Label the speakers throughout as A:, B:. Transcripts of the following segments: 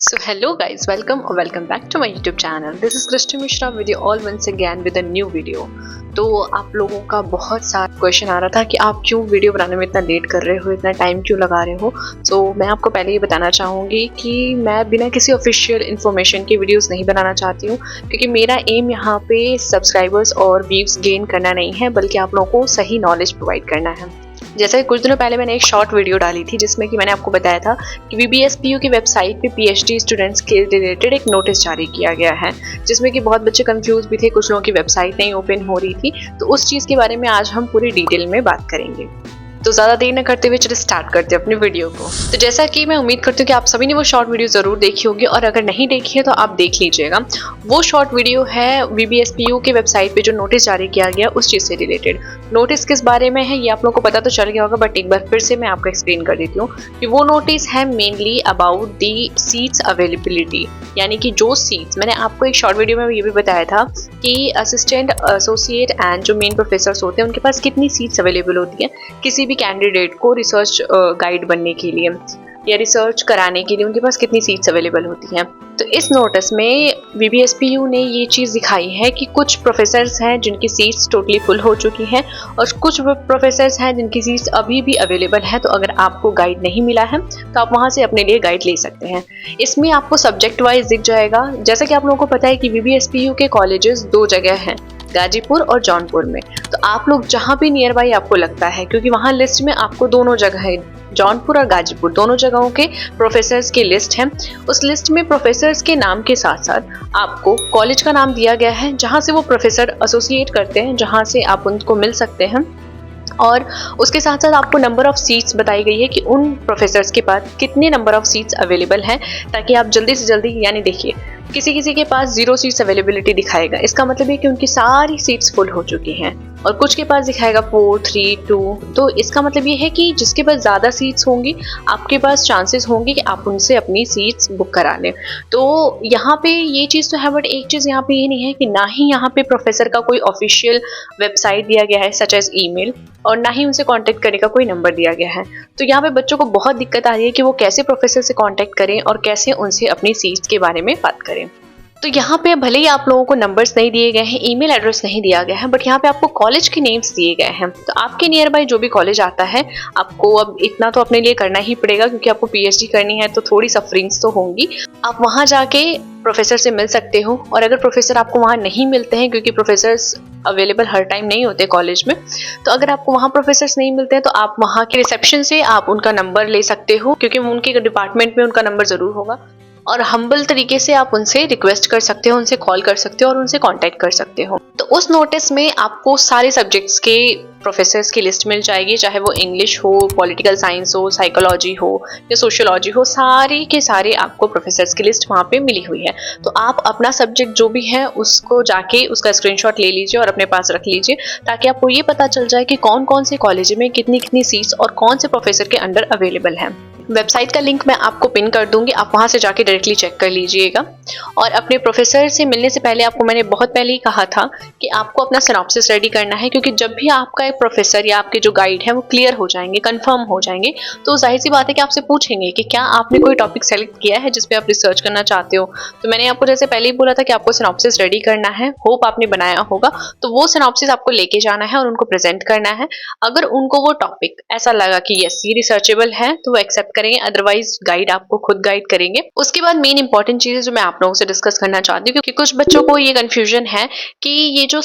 A: So hello guys, welcome or welcome back to my YouTube channel. This is Krishti Mishra with you all once again with a new video. तो आप लोगों का बहुत सारा question आ रहा था कि आप क्यों वीडियो बनाने में इतना लेट कर रहे हो, इतना टाइम क्यों लगा रहे हो। तो मैं आपको पहले ये बताना चाहूँगी कि मैं बिना किसी ऑफिशियल इन्फॉर्मेशन की वीडियोस नहीं बनाना चाहती हूँ, क्योंकि मेरा एम यहाँ पे सब्सक्राइबर्स और व्यूज़ गेन करना नहीं है, बल्कि आप लोगों को सही नॉलेज प्रोवाइड करना है। जैसे कुछ दिनों पहले मैंने एक शॉर्ट वीडियो डाली थी जिसमें कि मैंने आपको बताया था कि VBSPU की वेबसाइट पे PhD स्टूडेंट्स के रिलेटेड एक नोटिस जारी किया गया है, जिसमें कि बहुत बच्चे कंफ्यूज भी थे, कुछ लोगों की वेबसाइट नहीं ओपन हो रही थी। तो उस चीज़ के बारे में आज हम पूरी डिटेल में बात करेंगे। तो ज़्यादा देर न करते हुए चलिए स्टार्ट करते हैं अपनी वीडियो को। तो जैसा कि मैं उम्मीद करती हूँ कि आप सभी ने वो शॉर्ट वीडियो ज़रूर देखी होगी, और अगर नहीं देखी है तो आप देख लीजिएगा। वो शॉर्ट वीडियो है VBSPU के वेबसाइट पे जो नोटिस जारी किया गया उस चीज़ से रिलेटेड। नोटिस किस बारे में है ये आप लोगों को पता तो चल गया होगा, बट एक बार फिर से मैं आपको एक्सप्लेन कर देती हूँ कि वो नोटिस है mainly about the seats availability, यानी कि जो सीट्स मैंने आपको एक शॉर्ट वीडियो में ये भी बताया था कि असिस्टेंट, एसोसिएट एंड जो मेन प्रोफेसर्स होते हैं उनके पास कितनी सीट्स अवेलेबल होती हैं किसी भी कैंडिडेट को रिसर्च गाइड बनने के लिए या रिसर्च कराने के लिए, उनके पास कितनी सीट्स अवेलेबल होती हैं। तो इस नोटिस में VBSPU ने ये चीज़ दिखाई है कि कुछ प्रोफेसर्स हैं जिनकी सीट्स टोटली फुल हो चुकी हैं, और कुछ प्रोफेसर्स हैं जिनकी सीट्स अभी भी अवेलेबल हैं। तो अगर आपको गाइड नहीं मिला है तो आप वहाँ से अपने लिए गाइड ले सकते हैं। इसमें आपको सब्जेक्ट वाइज दिख जाएगा। जैसा कि आप लोगों को पता है कि VBSPU के कॉलेजेस दो जगह हैं, गाजीपुर और जौनपुर में। तो आप लोग जहाँ भी नियर बाई आपको लगता है, क्योंकि वहाँ लिस्ट में आपको दोनों जगह है, जौनपुर और गाजीपुर दोनों जगहों के प्रोफेसर्स की लिस्ट है। उस लिस्ट में प्रोफेसर्स के नाम के साथ साथ आपको कॉलेज का नाम दिया गया है जहाँ से वो प्रोफेसर एसोसिएट करते हैं, जहाँ से आप उनको मिल सकते हैं, और उसके साथ साथ आपको नंबर ऑफ सीट्स बताई गई है कि उन प्रोफेसर्स के पास कितने नंबर ऑफ सीट्स अवेलेबल हैं, ताकि आप जल्दी से जल्दी, यानी देखिए किसी किसी के पास 0 सीट्स अवेलेबिलिटी दिखाएगा, इसका मतलब है कि उनकी सारी सीट्स फुल हो चुकी हैं, और कुछ के पास दिखाएगा 4, 3, 2। तो इसका मतलब ये है कि जिसके पास ज़्यादा सीट्स होंगी आपके पास चांसेस होंगे कि आप उनसे अपनी सीट्स बुक करा लें। तो यहाँ पे ये चीज़ तो है, बट एक चीज़ यहाँ पे ये नहीं है कि ना ही यहाँ पे प्रोफेसर का कोई ऑफिशियल वेबसाइट दिया गया है सच एज ईमेल, और ना ही उनसे कांटेक्ट करने का कोई नंबर दिया गया है। तो यहाँ पे बच्चों को बहुत दिक्कत आ रही है कि वो कैसे प्रोफेसर से कांटेक्ट करें और कैसे उनसे अपनी सीट्स के बारे में बात करें। तो यहाँ पे भले ही आप लोगों को नंबर्स नहीं दिए गए हैं, ईमेल एड्रेस नहीं दिया गया है, बट यहाँ पे आपको कॉलेज के नेम्स दिए गए हैं। तो आपके नियर बाय जो भी कॉलेज आता है, आपको अब इतना तो अपने लिए करना ही पड़ेगा, क्योंकि आपको PhD करनी है तो थोड़ी सफरिंग्स तो होंगी। आप वहाँ जाके प्रोफेसर से मिल सकते हो, और अगर प्रोफेसर आपको वहाँ नहीं मिलते हैं, क्योंकि प्रोफेसर्स अवेलेबल हर टाइम नहीं होते कॉलेज में, तो अगर आपको वहाँ प्रोफेसर्स नहीं मिलते हैं तो आप वहाँ के रिसेप्शन से आप उनका नंबर ले सकते हो, क्योंकि उनके डिपार्टमेंट में उनका नंबर ज़रूर होगा, और हम्बल तरीके से आप उनसे रिक्वेस्ट कर सकते हो, उनसे कॉल कर सकते हो और उनसे कांटेक्ट कर सकते हो। तो उस नोटिस में आपको सारे सब्जेक्ट्स के प्रोफेसर्स की लिस्ट मिल जाएगी, चाहे वो इंग्लिश हो, पॉलिटिकल साइंस हो, साइकोलॉजी हो या सोशियोलॉजी हो, सारे के सारे आपको प्रोफेसर्स की लिस्ट वहाँ पे मिली हुई है। तो आप अपना सब्जेक्ट जो भी है उसको जाके उसका स्क्रीनशॉट ले लीजिए और अपने पास रख लीजिए, ताकि आपको ये पता चल जाए कि कौन कौन से कॉलेज में कितनी कितनी सीट्स और कौन से प्रोफेसर के अंडर अवेलेबल है। वेबसाइट का लिंक मैं आपको पिन कर दूंगी, आप वहाँ से जाके डायरेक्टली चेक कर लीजिएगा। और अपने प्रोफेसर से मिलने से पहले आपको मैंने बहुत पहले ही कहा था कि आपको अपना सिनॉप्सिस रेडी करना है, क्योंकि जब भी आपका एक प्रोफेसर या आपके जो गाइड है वो क्लियर हो जाएंगे, कंफर्म हो जाएंगे, तो जाहिर सी बात है कि आपसे पूछेंगे कि क्या आपने कोई टॉपिक सेलेक्ट किया है जिस पे आप रिसर्च करना चाहते हो। तो मैंने आपको जैसे पहले ही बोला था कि आपको सिनॉप्सिस रेडी करना है, होप आपने बनाया होगा। तो वो सिनॉप्सिस आपको लेके जाना है और उनको प्रेजेंट करना है। अगर उनको वो टॉपिक ऐसा लगा कि यस ये रिसर्चेबल है तो वो एक्सेप्ट करेंगे, अदरवाइज गाइड आपको खुद गाइड करेंगे। उसके बाद मेन इंपॉर्टेंट चीज़ जो मैं आप लोगों से डिस्कस करना चाहती हूँ, क्योंकि कुछ बच्चों को ये कंफ्यूजन है कि ये जो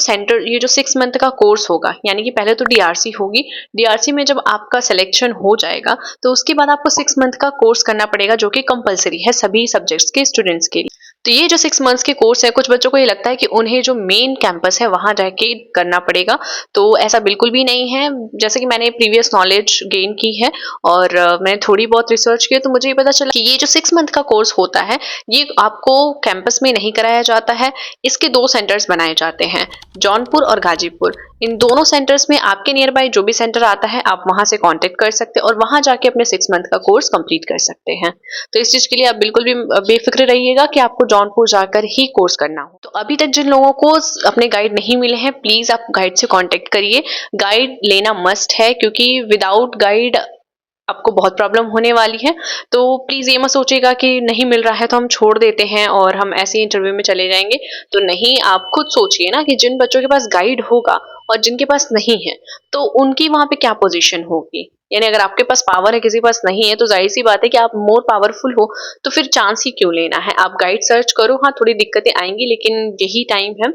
A: 6 मंथ का कोर्स होगा, यानी कि पहले तो DRC होगी, DRC में जब आपका सिलेक्शन हो जाएगा तो उसके बाद आपको 6 मंथ का कोर्स करना पड़ेगा, जो कि कंपलसरी है सभी सब्जेक्ट्स के स्टूडेंट्स के लिए। तो ये जो 6 मंथ्स के कोर्स है, कुछ बच्चों को ये लगता है कि उन्हें जो मेन कैंपस है वहां जाके करना पड़ेगा, तो ऐसा बिल्कुल भी नहीं है। जैसे कि मैंने प्रीवियस नॉलेज गेन की है और मैंने थोड़ी बहुत रिसर्च की, तो मुझे ये पता चला कि ये जो 6 मंथ का कोर्स होता है ये आपको कैंपस में नहीं कराया जाता है। इसके 2 सेंटर्स बनाए जाते हैं, जौनपुर और गाजीपुर। इन दोनों सेंटर्स में आपके नियर बाय जो भी सेंटर आता है आप वहां से कांटेक्ट कर सकते हैं और वहां जाके अपने 6 मंथ का कोर्स कंप्लीट कर सकते हैं। तो इस चीज के लिए आप बिल्कुल भी बेफिक्र रहिएगा कि आपको जौनपुर जाकर ही कोर्स करना हो। तो अभी तक जिन लोगों को अपने गाइड नहीं मिले हैं, प्लीज आप गाइड से कांटेक्ट करिए। गाइड लेना मस्ट है, क्योंकि विदाउट गाइड आपको बहुत प्रॉब्लम होने वाली है। तो प्लीज़ ये मत सोचिएगा कि नहीं मिल रहा है तो हम छोड़ देते हैं और हम ऐसे ही इंटरव्यू में चले जाएँगे। तो नहीं, आप खुद सोचिए ना कि जिन बच्चों के पास गाइड होगा और जिनके पास नहीं है, तो उनकी वहाँ पे क्या पोज़ीशन होगी? यानी अगर आपके पास पावर है, किसी के पास नहीं है, तो ज़ाहिर-सी बात है कि आप मोर पावरफुल हो, तो फिर चांस ही क्यों लेना है? आप गाइड सर्च करो, हाँ, थोड़ी दिक्कतें आएँगी लेकिन यही टाइम है।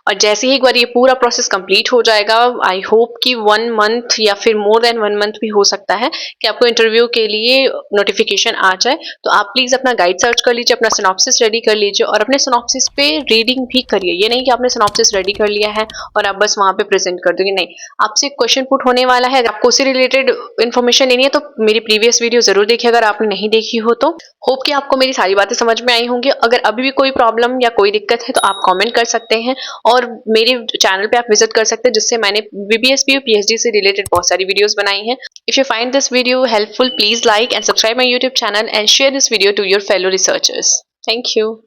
A: और जैसे ही एक बार ये पूरा प्रोसेस कंप्लीट हो जाएगा, आई होप कि 1 मंथ या फिर मोर देन 1 मंथ भी हो सकता है कि आपको इंटरव्यू के लिए नोटिफिकेशन आ जाए। तो आप प्लीज़ अपना गाइड सर्च कर लीजिए, अपना सिनॉप्सिस रेडी कर लीजिए और अपने सिनॉप्सिस पे रीडिंग भी करिए। ये नहीं कि आपने सिनॉप्सिस रेडी कर लिया है और आप बस वहाँ पे प्रेज़ेंट कर दोगे, नहीं। आपसे क्वेश्चन पुट होने वाला है, अगर आपको उससे रिलेटेड इन्फॉर्मेशन लेनी है तो मेरी प्रीवियस वीडियो ज़रूर देखिए अगर आपने नहीं देखी हो तो। होप कि आपको मेरी सारी बातें समझ में आई होंगी। अगर अभी भी कोई प्रॉब्लम या कोई दिक्कत है तो आप कमेंट कर सकते हैं और मेरे चैनल पे आप विजिट कर सकते हैं जिससे मैंने बीबीएसपी और पीएचडी से रिलेटेड बहुत सारी वीडियोस बनाई हैं। If you find this video helpful, please like and subscribe my YouTube channel and share this video to your fellow researchers. Thank you.